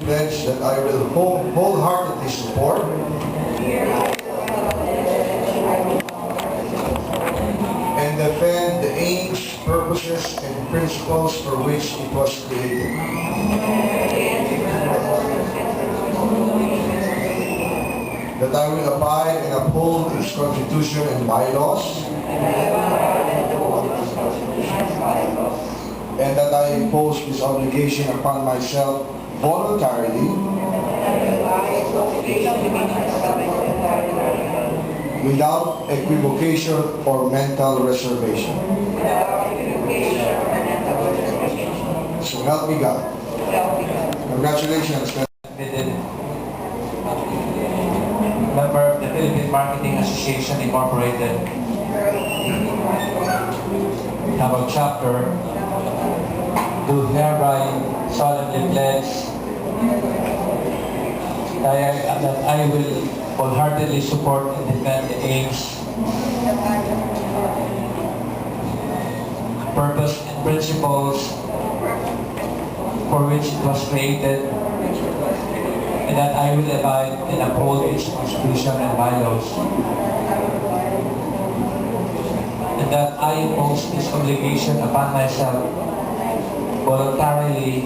pledge that I will wholeheartedly support and defend the aims, purposes, and principles for which it was created. That I will abide and uphold its Constitution and bylaws, and that I impose this obligation upon myself voluntarily without equivocation or mental reservation. So help me God. Congratulations. Member of the Philippine Marketing Association Incorporated, Davao Chapter, do hereby solemnly pledge that I will wholeheartedly support and defend the aims, purpose, and principles for which it was created, and that I will abide and uphold its Constitution and bylaws, and that I impose this obligation upon myself voluntarily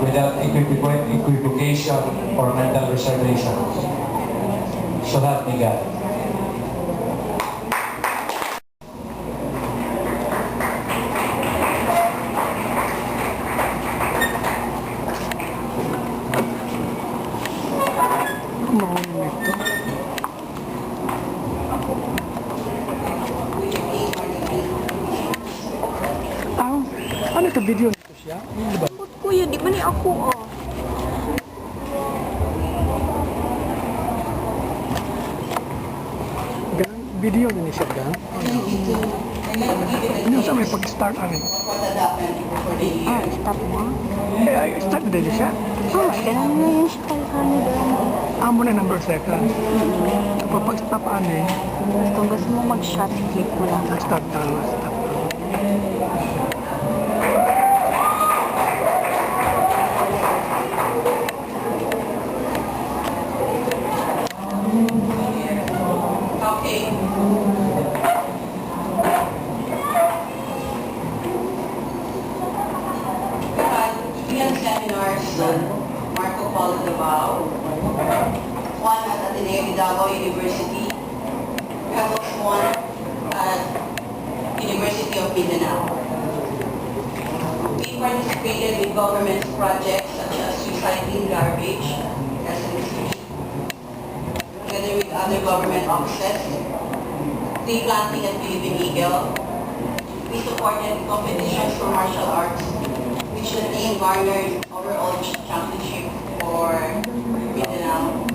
without equivocation or mental reservation. So help me God. Ano ito video nito siya? Diba? Kuya, di ba ni ako Gan, video na siya gan. Ano sa may pag-start ano? stop mo? Start na din siya. Ganun na yung style kami doon. Amo na number second. Tapos pag-stop ano Kung gusto mo mag-shot, click mo lang. start na. Stop. Marco Polo Davao, one at Ateneo Davao University. We have also one at University of Mindanao. We participated with government projects such as recycling garbage, together with other government offices, tree planting at Philippine Eagle. We supported competitions for martial arts, which the team garnered overall championship for Mindanao.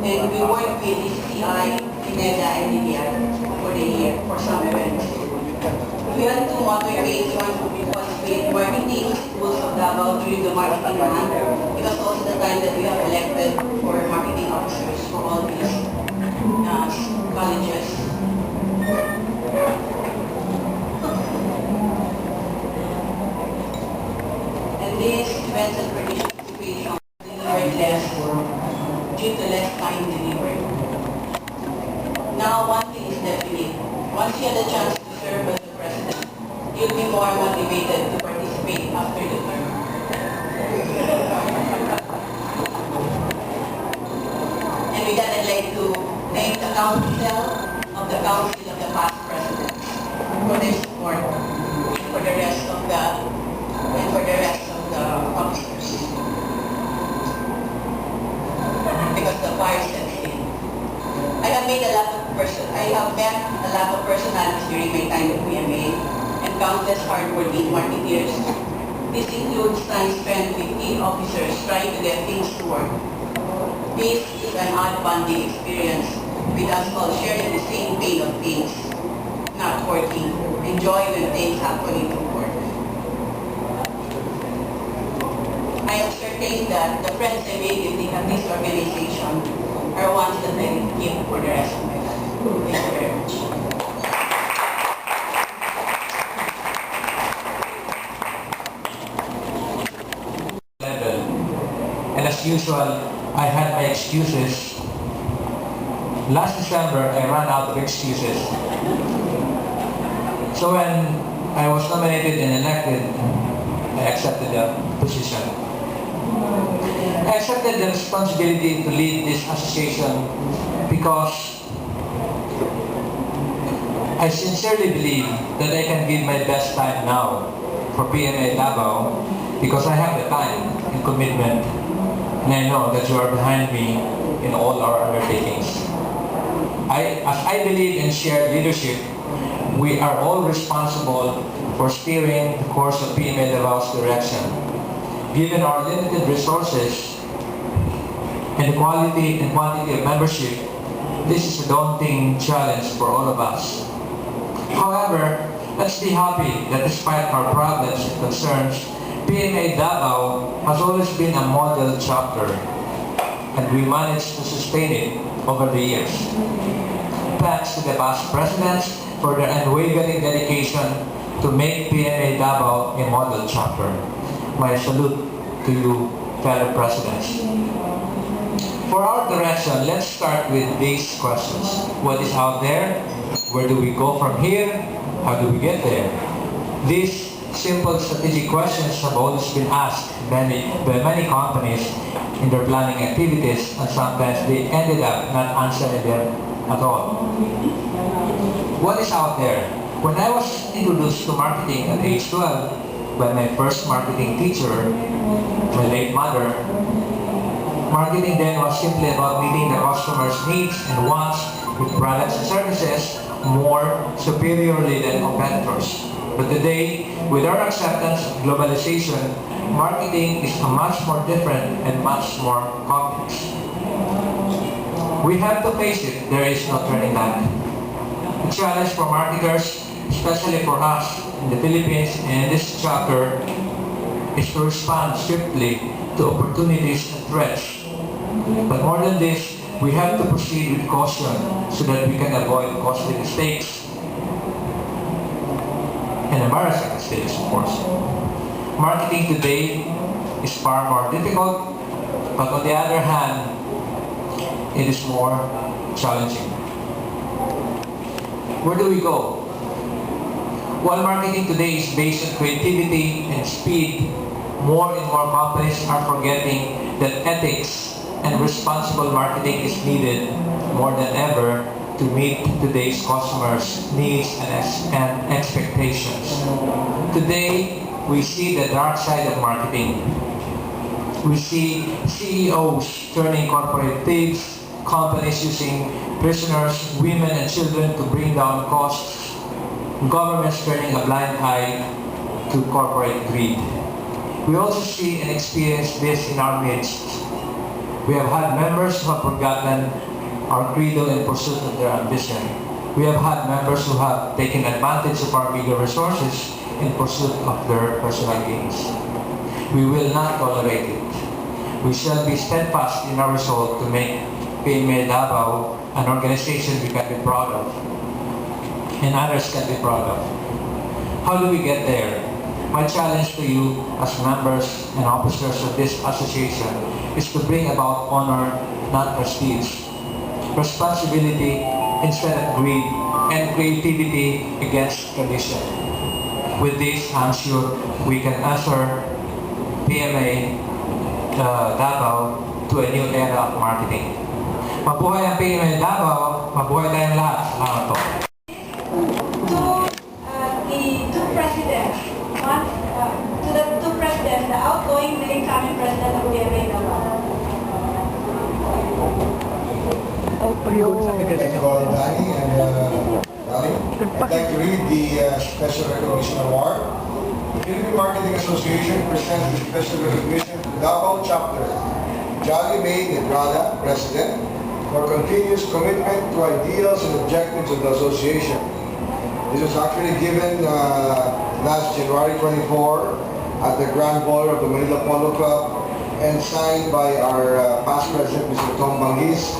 And we worked with DCI, Pineda, and Libya for the year for some events. We had two motivates. One was with marketing schools of Davao during the marketing month. It was also the time that we have elected for marketing officers for all these colleges. These events and participation delivered less due to less time delivered. Now, one thing is definite. Once you had a chance to serve as the president, you'll be more motivated to participate after the term. And with that, I'd like to thank the council of the Council of the past presidents for their support, for the rest of the officers, because the fire sets in. I have met a lot of personalities during my time at PMA and countless hardworking marketeers. This includes time spent with team officers trying to get things to work. This is an odd bonding experience with us all sharing the same pain of things not working, and joy when things happening to work. I am certain that the friends I made in this organization are ones that I will keep for the rest of my life. Thank you very much. as usual, I had my excuses. Last December, I ran out of excuses. So when I was nominated and elected, I accepted the position. I accepted the responsibility to lead this association because I sincerely believe that I can give my best time now for PMA Davao because I have the time and commitment, and I know that you are behind me in all our undertakings. As I believe in shared leadership, we are all responsible for steering the course of PMA Davao's direction. Given our limited resources and the quality and quantity of membership, this is a daunting challenge for all of us. However, let's be happy that despite our problems and concerns, PMA Davao has always been a model chapter, and we managed to sustain it over the years. Thanks to the past presidents for their unwavering dedication to make PMA Davao a model chapter. My salute to you, fellow presidents. For our direction, let's start with these questions. What is out there? Where do we go from here? How do we get there? These simple strategic questions have always been asked by many companies in their planning activities, and sometimes they ended up not answering them at all. What is out there? When I was introduced to marketing at age 12 by my first marketing teacher, my late mother, marketing then was simply about meeting the customer's needs and wants with products and services more superiorly than competitors. But today, with our acceptance of globalization, marketing is much more different and much more complex. We have to face it, there is no turning back. The challenge for marketers, especially for us in the Philippines and in this chapter, is to respond swiftly to opportunities and threats. But more than this, we have to proceed with caution so that we can avoid costly mistakes and embarrassing mistakes, of course. Marketing today is far more difficult, but on the other hand, it is more challenging. Where do we go? While marketing today is based on creativity and speed, more and more companies are forgetting that ethics and responsible marketing is needed more than ever to meet today's customers' needs and expectations. Today, we see the dark side of marketing. We see CEOs turning corporate thieves, companies using prisoners, women and children to bring down costs, governments turning a blind eye to corporate greed. We also see and experience this in our midst. We have had members who have forgotten our credo in pursuit of their ambition. We have had members who have taken advantage of our meager resources in pursuit of their personal gains. We will not tolerate it. We shall be steadfast in our resolve to make PMA Davao an organization we can be proud of and others can be proud of. How do we get there? My challenge to you as members and officers of this association is to bring about honor, not prestige, responsibility instead of greed, and creativity against tradition. With this, I'm sure we can usher PMA Davao to a new era of marketing. Mabuhay ang PMA Davao, mabuhay tayong lahat. Salamat po. To the two presidents, the outgoing and the incoming president of PMA Davao. Thank you, Danny and Jolly. I'd like to read the Special Recognition Award. The Philippine Marketing Association presents the Special Recognition to the Davao Chapter. Jolly Pma, President, for continuous commitment to ideals and objectives of the association. This was actually given last January 24 at the Grand Ball of the Manila Polo Club and signed by our past president, Mr. Tom Bangis,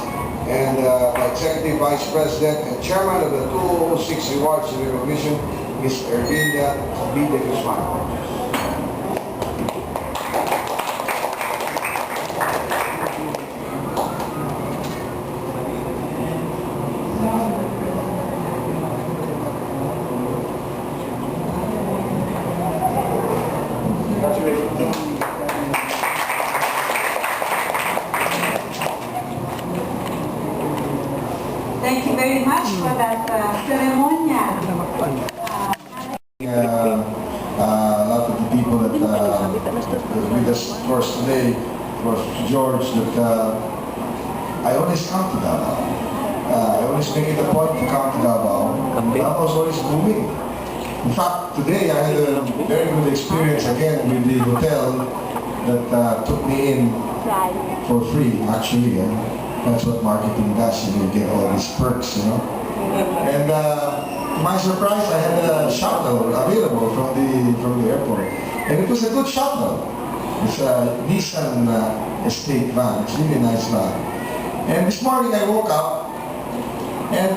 and by Executive Vice President and Chairman of the 2006 Awards and Recognition, Ms. Erlinda B. De Guzman. that seremonya. A lot of the people that with us, of course, today, of course, George, that I always come to Davao. I always make it a point to come to Davao. Davao is always booming. In fact, today I had a very good experience again with the hotel that took me in for free, actually. That's what marketing does, you get all these perks, you know. And to my surprise, I had a shuttle available from the airport. And it was a good shuttle. It's a Nissan estate van. It's a really nice van. And this morning I woke up, and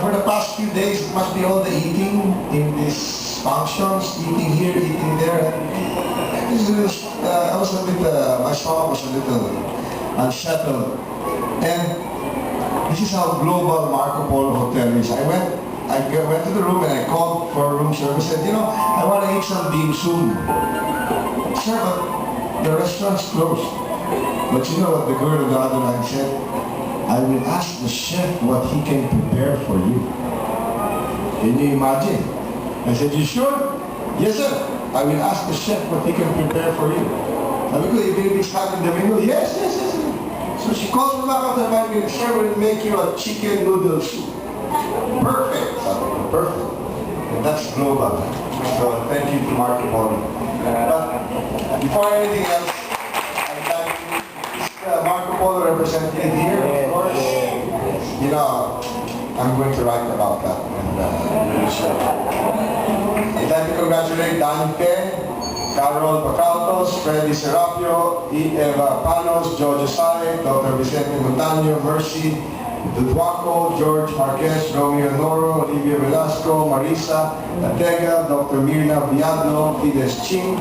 for the past few days, it must be all the eating in these functions, eating here, eating there. And I was a bit, my stomach was a little unsettled. And this is how global Marco Polo Hotel is. I went to the room and I called for room service and said, I want to eat some dim sum. Sir, but the restaurant's closed. But you know what the girl on the other line said? I will ask the chef what he can prepare for you. Can you imagine? I said, you sure? Yes, sir. I will ask the chef what he can prepare for you. Sabi ko, if it's having the menu, yes. So she calls me back after 5 minutes, sir, will make you a chicken noodle soup. Perfect. Perfect. And that's global. So thank you to Marco Polo. But before anything else, I'd like to Marco Polo representative here, of course. I'm going to write about that. And I'd like to congratulate Dan Pen, Carol Bacaltos, Freddy Serapio, Eva Panos, George Asare, Dr. Vicente Montaño, Mercy Duduaco, George Marquez, Romeo Noro, Olivia Velasco, Marisa Atega, Dr. Mirna Viadlo, Fides Ching,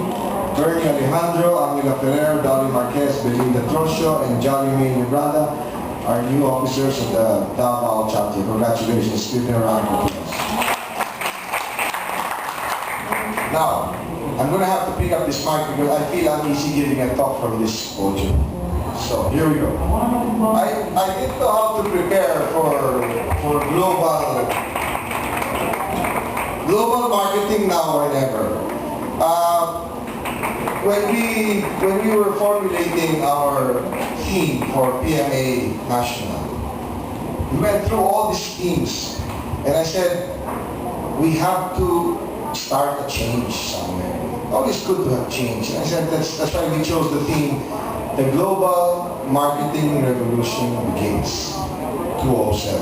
Bernie Alejandro, Angela Ferrer, Dolly Marquez, Belinda Trosio, and Jolly Pma, our new officers of the Davao chapter. Congratulations, give them a round of applause. Now, I'm going to have to pick up this mic because I feel uneasy giving a talk from this podium. So, here we go. I didn't know how to prepare for global marketing now or never. When we were formulating our theme for PMA National, we went through all these themes, and I said, we have to start a change somewhere. Always good to have change. And I said that's why we chose the theme, the global marketing revolution begins 207.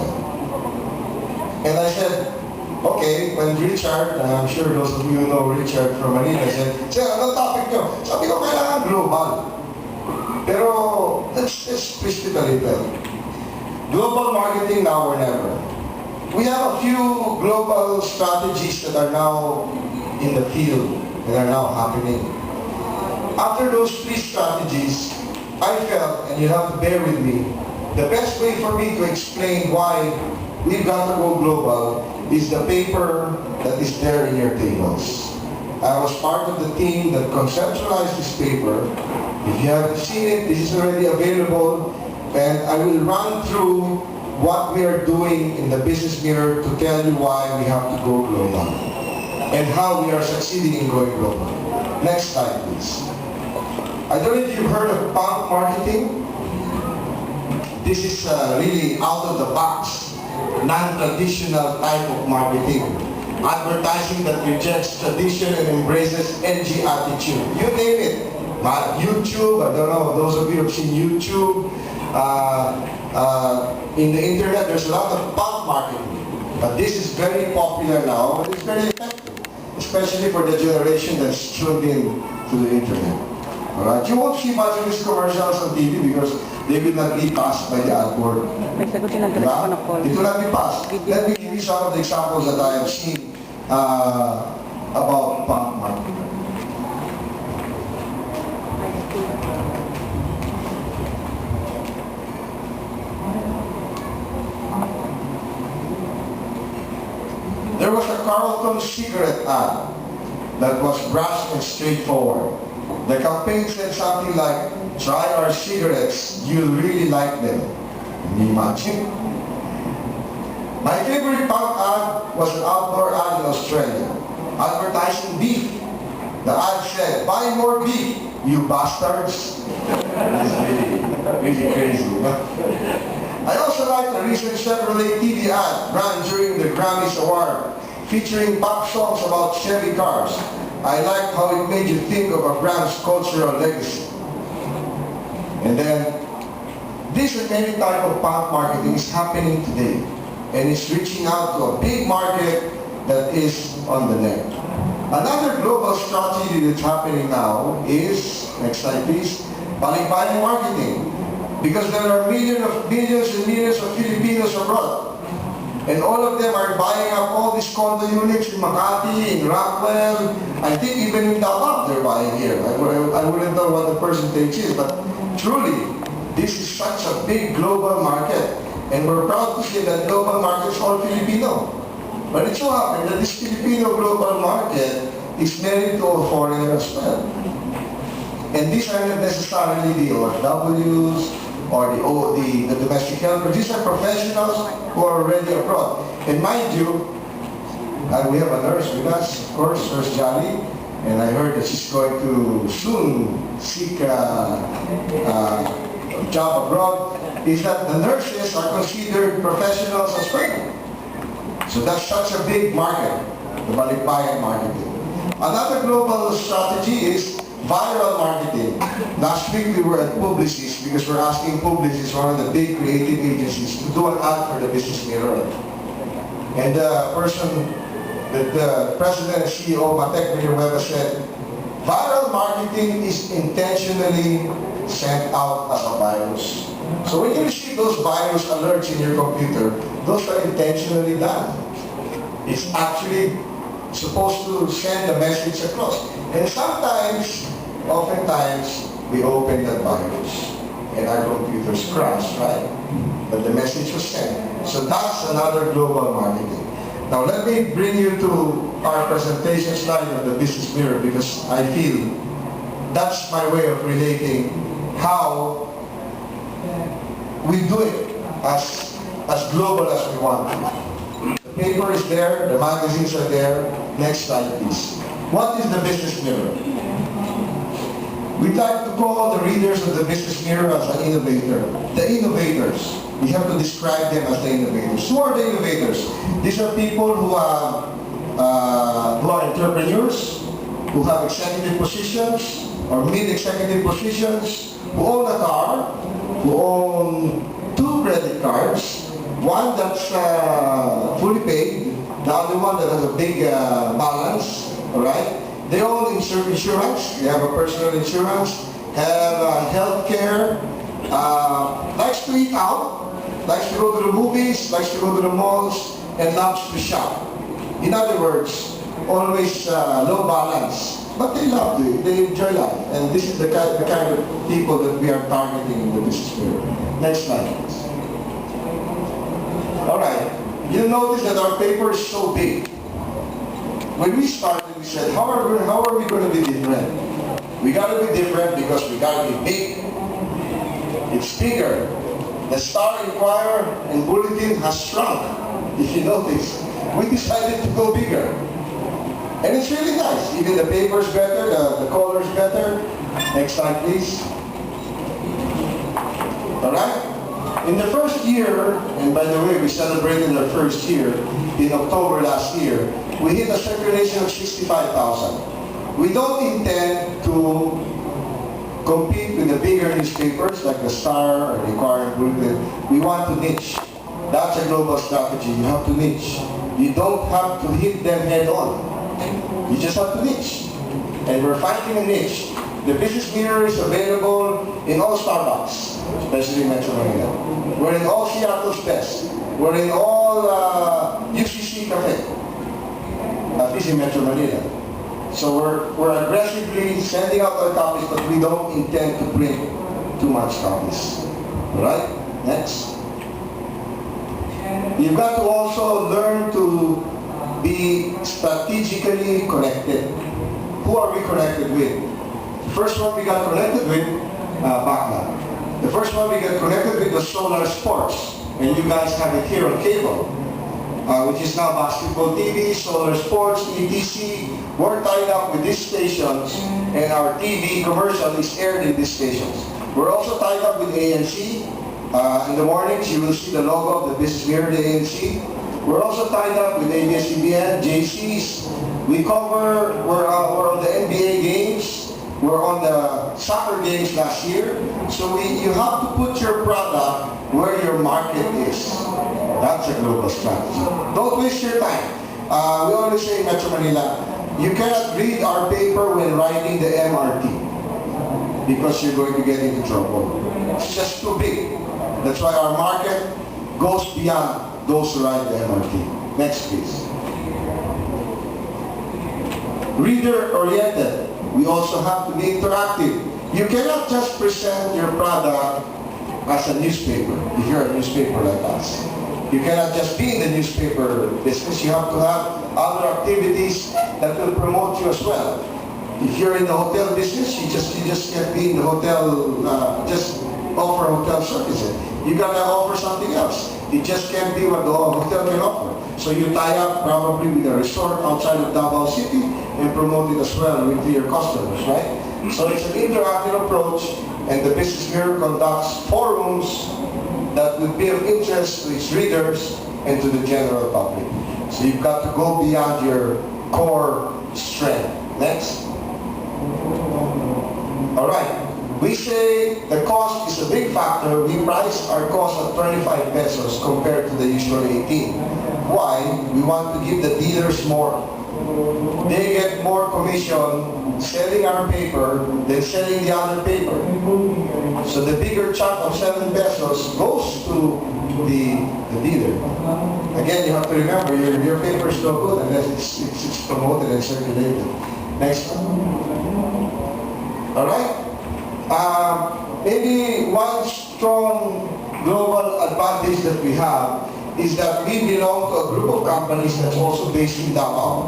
And I said, okay, when Richard, and I'm sure those of you know Richard from Manila, said, sir, ano topic nyo? Sabi ko, kailangan global. Pero let's twist it a little. Global marketing now or never. We have a few global strategies that are now in the field, that are now happening. After those 3 strategies, I felt, and you have to bear with me, the best way for me to explain why we've got to go global is the paper that is there in your tables. I was part of the team that conceptualized this paper. If you haven't seen it, this is already available, and I will run through what we are doing in the Business Mirror to tell you why we have to go global and how we are succeeding in going global. Next slide, please. I don't know if you've heard of pump marketing. This is really out of the box, non-traditional type of marketing. Advertising that rejects tradition and embraces edgy attitude. You name it. YouTube, I don't know, those of you who have seen YouTube. In the internet, there's a lot of pump marketing. But this is very popular now, and it's very effective, especially for the generation that's tuned in to the internet. Alright, you won't see much of these commercials on TV because they will not be passed by the ad board. It will not be passed. Let me give you some of the examples that I have seen about pump marketing. There was a Carlton cigarette ad that was brash and straightforward. The campaign said something like, try our cigarettes, you'll really like them. Can you imagine? My favorite punk ad was an outdoor ad in Australia, advertising beef. The ad said, "Buy more beef, you bastards." It's really crazy. I also liked a recent Chevrolet TV ad run during the Grammys Award, featuring pop songs about Chevy cars. I liked how it made you think of a brand's cultural legacy. And then, this and many type of punk marketing is happening today, and it's reaching out to a big market that is on the net. Another global strategy that's happening now is, next slide please, balikbayan marketing. Because there are millions and millions of Filipinos abroad. And all of them are buying up all these condo units in Makati, in Rockwell. I think even in Davao they're buying here. I wouldn't know what the percentage is, but truly, this is such a big global market. And we're proud to say that global market is all Filipino. But it so happens that this Filipino global market is married to a foreigner as well. And these are not necessarily the OFWs or the domestic helpers. These are professionals who are already abroad. And mind you, we have a nurse with us, of course, Nurse Jolly, and I heard that she's going to soon seek a job abroad, is that the nurses are considered professionals as well. So that's such a big market, the balikbayan marketing. Another global strategy is viral marketing. Last week we were at Publicis because we're asking Publicis, one of the big creative agencies, to do an ad for the Business Mirror. And the person, the President and CEO of Matek Villanueva said, viral marketing is intentionally sent out as a virus. So when you receive those virus alerts in your computer, those are intentionally done. It's actually supposed to send a message across. And sometimes, oftentimes, we open that virus and our computers crash, right? But the message was sent. So that's another global marketing. Now let me bring you to our presentation slide of the Business Mirror because I feel that's my way of relating how we do it as global as we want to. The paper is there, the magazines are there. Next slide, please. What is the Business Mirror? We like to call the readers of the Business Mirror as an innovator. The innovators. We have to describe them as the innovators. Who are the innovators? These are people who are entrepreneurs, who have executive positions or mid-executive positions, who own a car, who own 2 credit cards, one that's fully paid, the other one that has a big balance, all right? They own insurance, they have a personal insurance, have health care, likes to eat out, likes to go to the movies, likes to go to the malls, and loves to shop. In other words, always low balance, but they love it, they enjoy life, and this is the kind of people that we are targeting in the Business Mirror. Next slide, please. All right, you notice that our paper is so big. When we started, we said, how are we going to be different? We got to be different because we got to be big. It's bigger. The Star, Inquirer, and Bulletin has shrunk. If you notice, we decided to go bigger. And it's really nice. Even the paper's better, the color's better. Next slide, please. All right? In the first year, and by the way, we celebrated our first year in October last year, we hit a circulation of 65,000. We don't intend to compete with the bigger newspapers like the Star or the Inquirer Bulletin. We want to niche. That's a global strategy. You have to niche. You don't have to hit them head on. You just have to niche. And we're finding a niche. The Business Mirror is available in all Starbucks, especially in Metro Manila. We're in all Seattle's Best. We're in all UCC Cafe, at least in Metro Manila. So we're aggressively sending out our copies, but we don't intend to print too much copies. Alright? Next. You've got to also learn to be strategically connected. Who are we connected with? The first one we got connected with, Bacna. The first one we got connected with was Solar Sports. And you guys have it here on cable. which is now Basketball TV, Solar Sports, ETC. We're tied up with these stations, and our TV commercial is aired in these stations. We're also tied up with ANC. In the mornings, you will see the logo of the business mirror, the ANC. We're also tied up with ABS-CBN, JCs. We're on the NBA games. We're on the soccer games last year. So you have to put your product where your market is. That's a global strategy. Don't waste your time. We always say in Metro Manila, you cannot read our paper when riding the MRT because you're going to get into trouble. It's just too big. That's why our market goes beyond those who ride the MRT. Next, please. Reader-oriented. We also have to be interactive. You cannot just present your product as a newspaper, if you're a newspaper like us. You cannot just be in the newspaper business. You have to have other activities that will promote you as well. If you're in the hotel business, you just can't be in the hotel, just offer hotel services. You gotta offer something else. It just can't be what the hotel can offer. So you tie up probably with a resort outside of Davao City and promote it as well with your customers, right? So it's an interactive approach, and the Business Bureau conducts forums that would be of interest to its readers and to the general public. So you've got to go beyond your core strength. Next. All right. We say the cost is a big factor. We price our cost at 25 pesos compared to the usual 18. Why? We want to give the dealers more. They get more commission selling our paper than selling the other paper. So the bigger chunk of 7 pesos goes to the dealer. Again, you have to remember, your paper is no good unless it's promoted and circulated. Next one. All right. Maybe one strong global advantage that we have is that we belong to a group of companies that's also based in Davao.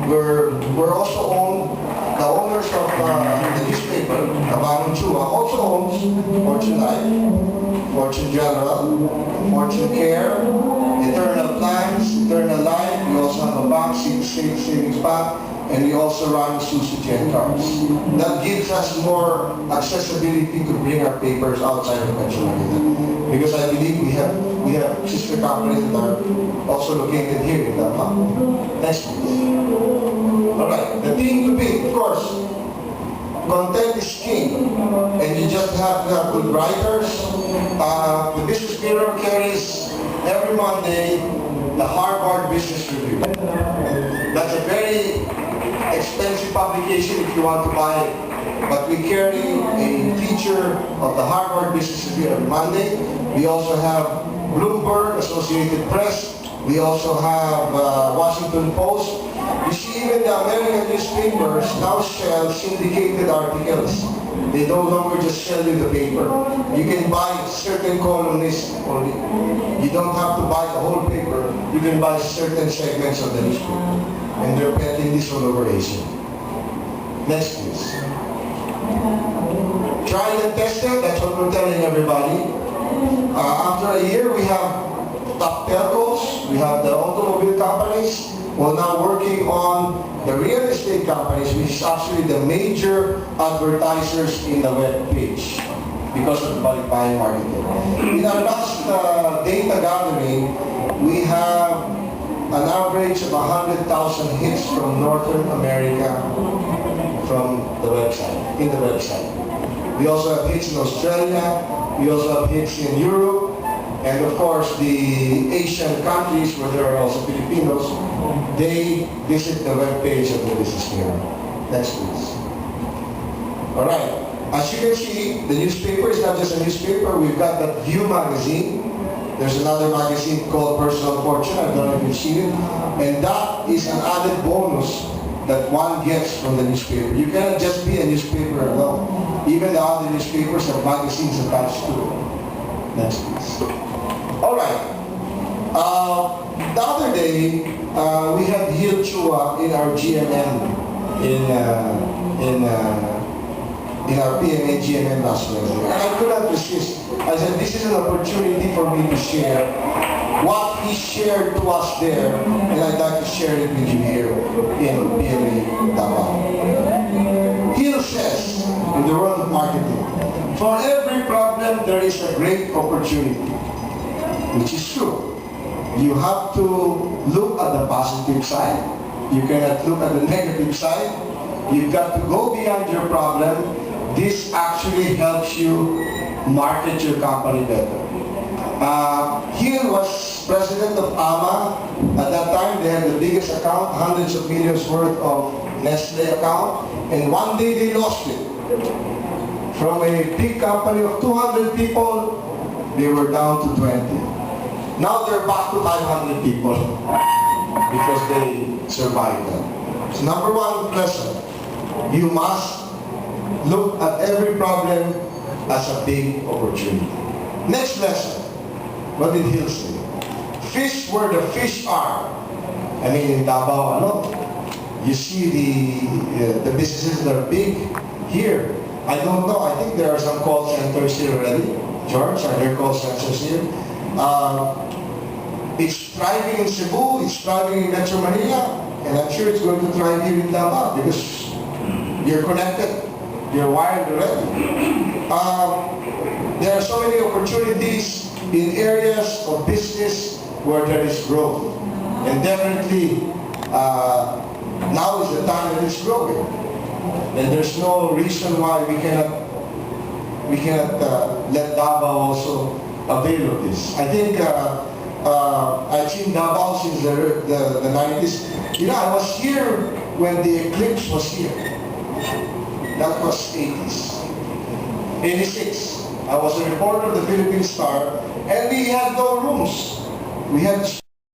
We're also the owners of the newspaper, Davao Chua, also owns Fortune Life, Fortune General, Fortune Care, Eternal Plans, Eternal Life. We also have a bank, savings bank, and we also run Suzuki and cars. That gives us more accessibility to bring our papers outside of Metro Manila. Because I believe we have sister companies that are also located here in Davao. Next please. Alright, the thing to be, of course, content is king. And you just have to have good writers. The Business Bureau carries every Monday the Harvard Business Review. That's a very expensive publication if you want to buy it. But we carry a feature of the Harvard Business Review every Monday. We also have Bloomberg, Associated Press. We also have Washington Post. You see, even the American newspapers now sell syndicated articles. They no longer just sell you the paper. You can buy certain columnists only. You don't have to buy the whole paper. You can buy certain segments of the newspaper. And they're peddling this all over Asia. Next, please. Tried and tested, that's what we're telling everybody. After a year, we have top telcos, we have the automobile companies. We're now working on the real estate companies, which is actually the major advertisers in the web page because of the bulk buying marketing. In our last data gathering, we have an average of 100,000 hits from Northern America from the website, in the website. We also have hits in Australia, we also have hits in Europe, and of course the Asian countries where there are also Filipinos, they visit the web page of the Business Bureau. Next please. Alright, as you can see, the newspaper is not just a newspaper. We've got that View magazine. There's another magazine called Personal Fortune, I don't know if you've seen it, and that is an added bonus that one gets from the newspaper. You cannot just be a newspaper alone. Even the other newspapers have magazines attached to it. Next please. Alright. The other day, we had Hill Chua in our GMM in our PMA GMM last Wednesday. And I could not resist. I said, this is an opportunity for me to share what he shared to us there, and I'd like to share it with you here in PMA Davao. Hill says, in the world of marketing, for every problem there is a great opportunity, which is true. You have to look at the positive side. You cannot look at the negative side. You've got to go beyond your problem. This actually helps you market your company better. Hill was president of Pma. At that time, they had the biggest account, hundreds of millions worth of Nestle account, and one day they lost it. From a big company of 200 people, they were down to 20. Now they're back to 500 people because they survived that. So number one lesson, you must look at every problem as a big opportunity. Next lesson, what did Hill say? Fish where the fish are. I mean, in Davao, you see the businesses that are big here. I don't know, I think there are some call centers here already. George, are there call centers here? It's thriving in Cebu, it's thriving in Metro Manila, and I'm sure it's going to thrive here in Davao because you're connected, you're wired already. There are so many opportunities in areas of business where there is growth. And definitely, now is the time that it's growing. And there's no reason why we cannot let Davao also avail of this. I think I've seen Davao since the 90s. You know, I was here when the eclipse was here. That was 80s. 86. I was a reporter of the Philippine Star, and we had no rooms. We had